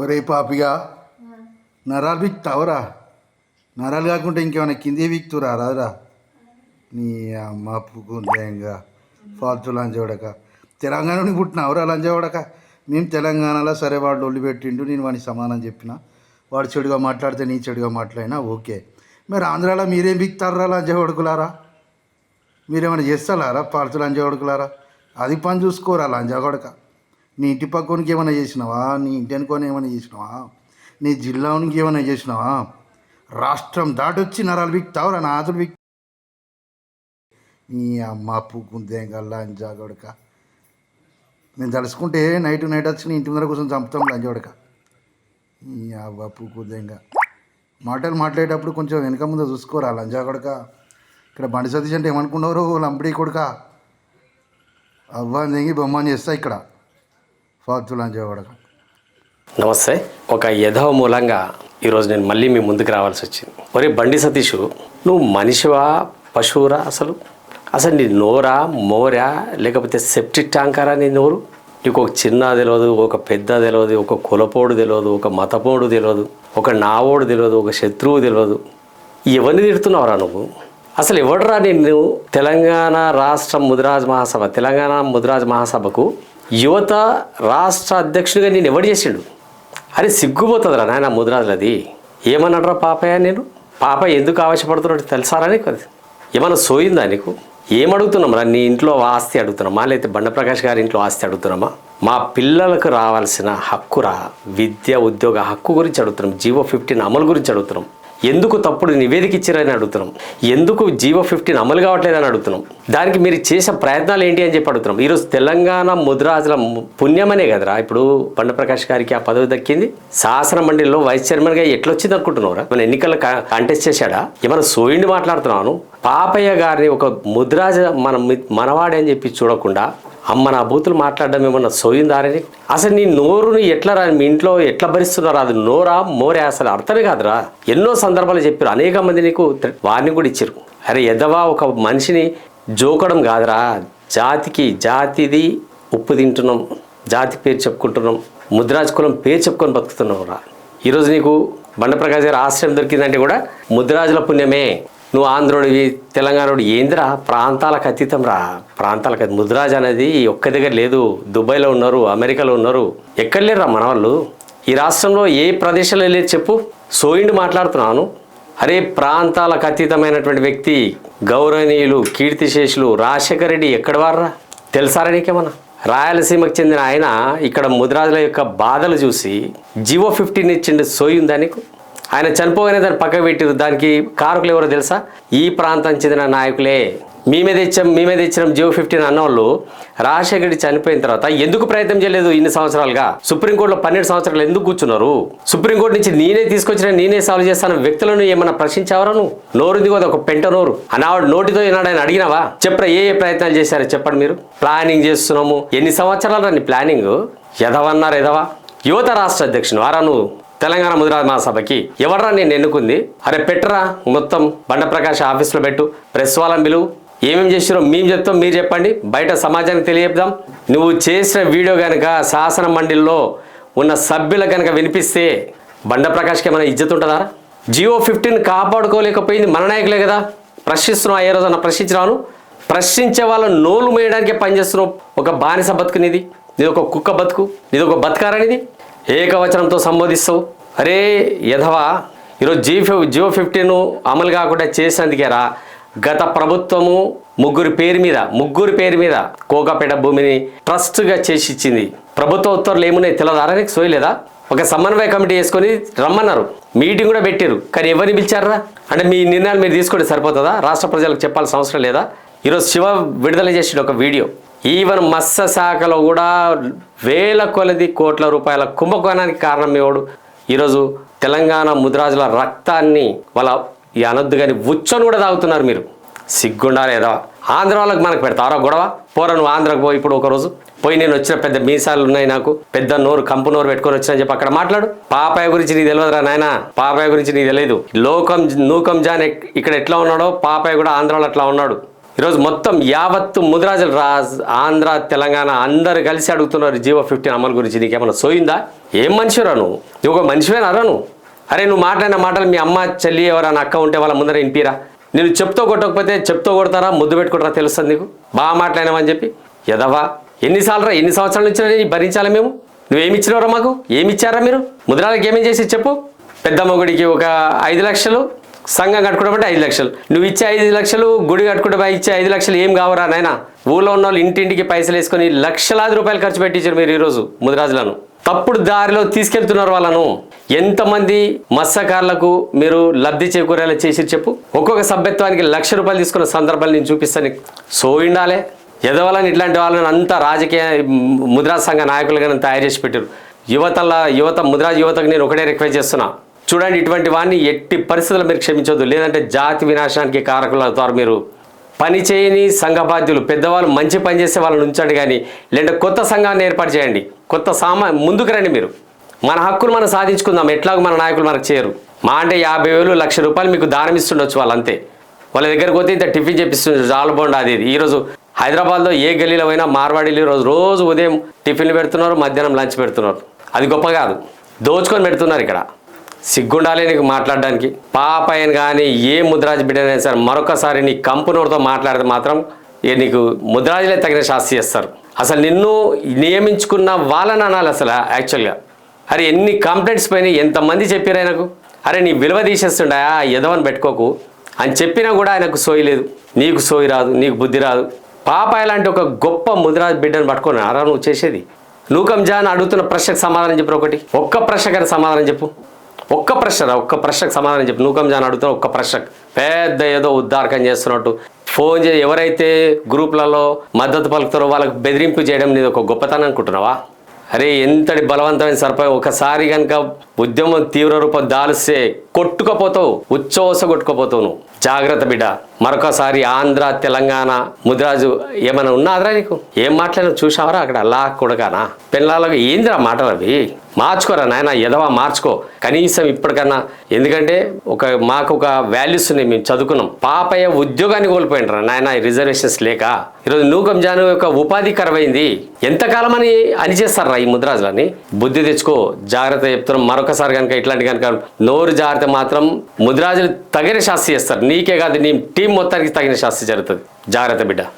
ఒరే పాపిగా నరాలు బిక్తావురా. నరాలు కాకుంటే ఇంకేమైనా కిందే బిక్తురా రాదురా. నీ అమ్మ పుకుందేంగా ఫాల్తు లంచవడక. తెలంగాణని పుట్టినావురా లంచవడక. మేము తెలంగాణలో సరే వాడు ఒళ్ళు పెట్టిండు, నేను వాడిని సమానం చెప్పిన. వాడు చెడుగా మాట్లాడితే నీ చెడుగా మాట్లాడినా ఓకే. మరి ఆంధ్రాలో మీరేం బిక్తారా లంచవడుకులారా? మీరేమైనా చేస్తారా ఫాల్తు లంచవడుకులారా? అది పని చూసుకోరా లంచగొడక. నీ ఇంటి పక్కనికి ఏమైనా చేసినావా? నీ ఇంటి అనుకొని ఏమైనా చేసినావా? నీ జిల్లానికి ఏమైనా చేసినావా? రాష్ట్రం దాటొచ్చి నరాలు బిక్తావురా నాదులు బిక్. నీ అమ్మ పుకుందేంగల్లా లంజాగొడక. మేము తలుసుకుంటే నైట్ వచ్చి నీ ఇంటి ముందర కోసం చంపుతాం లంజోడక. నీ అవ్వ పుకుందేంగ. మాటలు మాట్లాడేటప్పుడు కొంచెం వెనక ముందు చూసుకోరా లంజాగొడక. ఇక్కడ బండి సతీష్ అంటే ఏమనుకున్నారు? లంబడి కొడుక. అవ్వ దెంగి బొమ్మని చేస్తా ఇక్కడ ఫాల్తు లంజాగొడక. నమస్తే. ఒక యధవ మూలంగా ఈరోజు నేను మళ్ళీ మీ ముందుకు రావాల్సి వచ్చింది. ఒరే బండి సతీషు, నువ్వు మనిషివా పశువురా? అసలు నీ నోరా మోరా లేకపోతే సెప్టిక్ ట్యాంకరా నీ నోరు? నీకు ఒక చిన్న తెలియదు, ఒక పెద్ద తెలియదు, ఒక కులపోడు తెలియదు, ఒక మతపోడు తెలియదు, ఒక నావోడు తెలియదు, ఒక శత్రువు తెలియదు. ఎవరిని తిడుతున్నావురా నువ్వు? అసలు ఎవడరా నిన్ను తెలంగాణ రాష్ట్ర ముదిరాజ్ మహాసభ, తెలంగాణ ముదిరాజ్ మహాసభకు యువత రాష్ట్ర అధ్యక్షుడిగా నేను ఎవడు చేసిండు? అరే సిగ్గుపోతుందిరా నాయన ముదిరాజులది. ఏమన్నాడరా పాపయ్య? నేను పాపయ్య ఎందుకు ఆవేశపడుతున్నాడు తెలుసారా నీకు? అది ఏమన్నా సోయిందా నీకు? ఏమడుగుతున్నాం రా? నీ ఇంట్లో ఆస్తి అడుగుతున్నామా, లేకపోతే బండప్రకాష్ గారి ఇంట్లో ఆస్తి అడుగుతున్నామా? మా పిల్లలకు రావాల్సిన హక్కురా, విద్య ఉద్యోగ హక్కు గురించి అడుగుతున్నాం. జీవో 15 అమలు గురించి అడుగుతున్నాం. ఎందుకు తప్పుడు నివేదిక ఇచ్చారని అడుగుతున్నాం. ఎందుకు జీవో 15 అమలు కావట్లేదని అడుగుతున్నాం. దానికి మీరు చేసే ప్రయత్నాలు ఏంటి అని చెప్పి అడుగుతున్నాం. ఈరోజు తెలంగాణ ముదిరాజుల పుణ్యమనే కదరా ఇప్పుడు బండప్రకాష్ గారికి ఆ పదవి దక్కింది. శాసన మండలిలో వైస్ చైర్మన్గా ఎట్లొచ్చింది అనుకుంటున్నావురా? మన ఎన్నికల్లో కంటెస్ట్ చేశాడా? ఏమైనా సోయిండి మాట్లాడుతున్నాను? పాపయ్య గారిని ఒక ముదిరాజ మనవాడే అని చెప్పి చూడకుండా అమ్మ నా బూతులు మాట్లాడడం ఏమన్నా సోయిందారని? అసలు నీ నోరుని ఎట్లా రా, మీ ఇంట్లో ఎట్లా భరిస్తున్నారా? అది నోరా మోరే? అసలు అర్థమే కాదురా. ఎన్నో సందర్భాలు చెప్పారు, అనేక మంది నీకు వార్నింగ్ కూడా ఇచ్చారు. అరే ఎదవా, ఒక మనిషిని జోకడం కాదురా. జాతిది ఉప్పు తింటున్నాం, జాతి పేరు చెప్పుకుంటున్నాం, ముదిరాజ్ కులం పేరు చెప్పుకొని బతుకుతున్నాం రా. ఈరోజు నీకు బండప్రకాష్ గారి ఆశ్రయం దొరికిందంటే కూడా ముదిరాజుల పుణ్యమే. నువ్వు ఆంధ్రుడివి, తెలంగాణోడు ఏందిరా? ప్రాంతాలకు అతీతం రా. ప్రాంతాలకు ముదిరాజ్ అనేది ఒక్క దగ్గర లేదు. దుబాయ్లో ఉన్నారు, అమెరికాలో ఉన్నారు, ఎక్కడ లేరురా మన వాళ్ళు. ఈ రాష్ట్రంలో ఏ ప్రదేశంలో లేదు చెప్పు? సోయిండి మాట్లాడుతున్నాను. అరే ప్రాంతాలకు అతీతమైనటువంటి వ్యక్తి గౌరవనీయులు కీర్తిశేషులు రాజశేఖర రెడ్డి ఎక్కడ వారా? తెలుసారా నీకేమన్నా? రాయలసీమకు చెందిన ఆయన ఇక్కడ ముదిరాజుల యొక్క బాధలు చూసి జీవో 15 ఇచ్చిండు. సోయిందా నీకు? ఆయన చనిపోగానే దాన్ని పక్కకు పెట్టారు. దానికి కారకులు ఎవరో తెలుసా? ఈ ప్రాంతం చెందిన నాయకులే. మేమే తెచ్చినాం జీవో 15 అన్నవాళ్ళు రాజశేఖర రెడ్డి చనిపోయిన తర్వాత ఎందుకు ప్రయత్నం చేయలేదు? ఇన్ని సంవత్సరాలుగా సుప్రీంకోర్టులో 12 సంవత్సరాలు ఎందుకు కూర్చున్నారు? సుప్రీంకోర్టు నుంచి నేనే సాల్వ్ చేస్తాను వ్యక్తులను ఏమన్నా ప్రశ్నించావరా నువ్వు? నోరుంది కదా ఒక పెంట నోరు. అనావాడు నోటితో ఏనాడు ఆయన అడిగినావా? చెప్పరా ఏ ప్రయత్నాలు చేశారో చెప్పండి. మీరు ప్లానింగ్ చేస్తున్నాము. ఎన్ని సంవత్సరాలు నీ ప్లానింగ్? ఎదవన్నారు ఎదవా. యువత రాష్ట్ర అధ్యక్షుడు వారా నువ్వు తెలంగాణ ముదిరాజ్ మహాసభకి? ఎవడరా నేను ఎన్నుకుంది? అరే పెట్టరా మొత్తం బండప్రకాష్ ఆఫీస్లో పెట్టు, ప్రెస్ వాళ్ళని పిలువు. ఏమేమి చేసిరో మేము చెప్తాం, మీరు చెప్పండి, బయట సమాజానికి తెలియజేద్దాం. నువ్వు చేసిన వీడియో కనుక శాసన మండలిలో ఉన్న సభ్యులకు కనుక వినిపిస్తే బండప్రకాష్కి ఏమైనా ఇజ్జత్ ఉంటుందా? జీవో 15 కాపాడుకోలేకపోయింది మన నాయకులే కదా. ప్రశ్నిస్తున్నావు, ఏ రోజన్నా ప్రశ్నించినాను? ప్రశ్నించే వాళ్ళ నోలు మేయడానికే పనిచేస్తున్నావు. ఒక బానిస బతుకు నీది ఒక కుక్క బతుకు, నీది ఒక బతకారనిది. ఏకవచనంతో సంబోధిస్తావు. అరే యధవా, ఈరోజు జీవో 15 అమలు కాకుండా చేసినందుకేరా గత ప్రభుత్వము ముగ్గురి పేరు మీద కోకాపేట భూమిని ట్రస్ట్గా చేసి ఇచ్చింది. ప్రభుత్వ ఉత్తర్వులు ఏమున్నాయి తెలదారా నీకు? సోయలేదా? ఒక సమన్వయ కమిటీ వేసుకొని రమ్మన్నారు, మీటింగ్ కూడా పెట్టారు, కానీ ఎవరిని పిలిచారా? అంటే మీ నిర్ణయాలు మీరు తీసుకుంటే సరిపోతుందా? రాష్ట్ర ప్రజలకు చెప్పాల్సిన అవసరం లేదా? ఈరోజు శివ విడుదల చేసిన ఒక వీడియో, ఈవెన్ మత్స్య శాఖలో కూడా వేల కొలది కోట్ల రూపాయల కుంభకోణానికి కారణం ఎవడు? ఈరోజు తెలంగాణ ముదిరాజుల రక్తాన్ని వాళ్ళ ఈ అనొద్దు కానీ ఉచ్చను కూడా తాగుతున్నారు మీరు. సిగ్గుండా లేదా? ఆంధ్ర వాళ్ళకి మనకు పెడతారా గొడవ? పోరా నువ్వు ఆంధ్రకు పోయి ఇప్పుడు ఒకరోజు పోయి, నేను వచ్చిన పెద్ద మీసాలు ఉన్నాయి, నాకు పెద్ద నోరు కంపు నోరు పెట్టుకొని వచ్చినా చెప్పి అక్కడ మాట్లాడు. పాపయ్య గురించి నీకు తెలియదురా నాయన? పాపయ్య గురించి నీకు తెలియదు. నూకం జాన్ ఇక్కడ ఎట్లా ఉన్నాడో పాపయ్య కూడా ఆంధ్రాలో అట్లా ఉన్నాడు. ఈరోజు మొత్తం యావత్తు ముదిరాజులు ఆంధ్ర తెలంగాణ అందరు కలిసి అడుగుతున్నారు జీవో 15 అమలు గురించి. నీకేమన్నా సోయిందా? ఏం మనిషిరా నువ్వు ఒక మనిషివేనా నువ్వు? అరే నువ్వు మాట్లాడిన మాటలు మీ అమ్మ చెల్లి ఎవరైనా అక్క ఉంటే వాళ్ళ ముందర వినిపిరా. నేను చెప్తూ కొట్టకపోతే చెప్తూ కొడతారా, ముద్దు పెట్టుకుంటారా తెలుస్తుంది నీకు. బాగా మాట్లాడినావని చెప్పి ఎదవా. ఎన్ని సంవత్సరాల నుంచి భరించాలా మేము? నువ్వేమి ఇచ్చినవరా మాకు? ఏమి ఇచ్చారా మీరు? ముద్రాలకు ఏమేం చేసి చెప్పు. పెద్ద మొగుడికి ఒక 5 లక్షలు, సంఘం కట్టుకోవడం 5 లక్షలు, నువ్వు ఇచ్చే 5 లక్షలు, గుడి కట్టుకుంటే ఇచ్చే 5 లక్షలు ఏం కావరా నాయన? ఊళ్ళో ఉన్న వాళ్ళు ఇంటింటికి పైసలు వేసుకొని లక్షలాది రూపాయలు ఖర్చు పెట్టించారు మీరు ఈరోజు ముదిరాజులను. తప్పుడు దారిలో తీసుకెళ్తున్నారు వాళ్ళను. ఎంతమంది మత్స్యకారులకు మీరు లబ్ధి చేకూరేలా చేసి చెప్పు. ఒక్కొక్క సభ్యత్వానికి 1,00,000 రూపాయలు తీసుకున్న సందర్భాలు నేను చూపిస్తాను. సోయిండాలే ఎదవాలని ఇట్లాంటి వాళ్ళని అంతా రాజకీయ ముద్రాజ్ సంఘ నాయకులుగా తయారు చేసి పెట్టారు. యువత ముద్రాజ్ యువతకు నేను ఒకటే రిక్వెస్ట్ చేస్తున్నా, చూడండి ఇటువంటి వాడిని ఎట్టి పరిస్థితుల్లో మీరు క్షమించొద్దు. లేదంటే జాతి వినాశనానికి కారకులు అవుతారు మీరు. పని చేయని సంఘ బాధ్యులు పెద్దవాళ్ళు మంచి పని చేసే వాళ్ళని ఉంచండి, కానీ లేదంటే కొత్త సంఘాన్ని ఏర్పాటు చేయండి. ముందుకు రండి మీరు. మన హక్కులు మనం సాధించుకుందాం. ఎట్లాగో మన నాయకులు మనకు చేయరు. మా అంటే 50,000 1,00,000 రూపాయలు మీకు దానం ఇస్తుండొచ్చు వాళ్ళు, అంతే. వాళ్ళ దగ్గరకు పోతే ఇంత టిఫిన్ చెప్పిస్తుంది జాలబోండా అది. ఈరోజు హైదరాబాద్లో ఏ గల్లీలో పోయినా మార్వాడీలు రోజు ఉదయం టిఫిన్లు పెడుతున్నారు, మధ్యాహ్నం లంచ్ పెడుతున్నారు. అది గొప్ప కాదు, దోచుకొని పెడుతున్నారు. ఇక్కడ సిగ్గుండాలి నీకు మాట్లాడడానికి. పాపయ్యన కానీ ఏ ముద్రాజు బిడ్డనైనా సరే మరొకసారి నీ కంపెనీతో మాట్లాడితే మాత్రం నీకు ముద్రాజులే తగిన శాస్తి చేస్తారు. అసలు నిన్ను నియమించుకున్న వాళ్ళని అనాలి అసలు యాక్చువల్గా. అరే ఎన్ని కంప్లైంట్స్ పైన ఎంతమంది చెప్పారు ఆయనకు, అరే నీ విలువ తీసేస్తుండా ఎదవని పెట్టుకోకు అని చెప్పినా కూడా ఆయనకు సోయి లేదు. నీకు సోయి రాదు, నీకు బుద్ధి రాదు. పాపాయ లాంటి ఒక గొప్ప ముదిరాజు బిడ్డను పట్టుకొని అరా నువ్వు చేసేది. నూకం జాన్ అడుగుతున్న ప్రశ్నకు సమాధానం చెప్పు. ఒక్క ప్రశ్నకైనా సమాధానం చెప్పు. ఒక్క ప్రశ్నకు సమాధానం చెప్పు. నూకం జాన్ అడుగుతున్న ఒక్క ప్రశ్నకు పెద్ద ఏదో ఉద్దారకం చేస్తున్నట్టు ఫోన్ చేసి ఎవరైతే గ్రూపులలో మద్దతు పలుకుతారో వాళ్ళకు బెదిరింపు చేయడం నీది ఒక గొప్పతనం అనుకుంటున్నావా? అరే ఎంతటి బలవంతమైన సర్పై ఒకసారి కనుక ఉద్యమం తీవ్ర రూపం దాలిస్తే కొట్టుకపోతావు, ఉచ్చోస కొట్టుకుపోతావు నువ్వు. జాగ్రత్త బిడ్డ. మరొకసారి ఆంధ్ర తెలంగాణ ముదిరాజు ఏమైనా ఉన్నాదిరా నీకు? ఏం మాట్లాడినా చూసావరా అక్కడ? అలా కొడగానా పిల్లలకు ఏందిరా మాటలు అవి? మార్చుకోరా నాయన, ఎదవా మార్చుకో కనీసం ఇప్పటికన్నా. ఎందుకంటే మాకు ఒక వాల్యూస్ ఉన్నాయి, మేము చదువుకున్నాం. పాపయ్య ఉద్యోగాన్ని కోల్పోయినరా నాయన రిజర్వేషన్స్ లేక. ఈరోజు నూకం జాను యొక్క ఉపాధి కరవైంది. ఎంతకాలం అని చేస్తారా ఈ ముద్రాజులని? బుద్ధి తెచ్చుకో. జాగ్రత్త చెప్తున్నాం. మరొకసారి కనుక ఇట్లాంటి కనుక నోరు జాగ్రత్త మాత్రం ముద్రాజులు తగిన శాస్తి చేస్తారు. నీకే కాదు నీ టీం మొత్తానికి తగిన శాస్తి జరుగుతుంది. జాగ్రత్త బిడ్డ.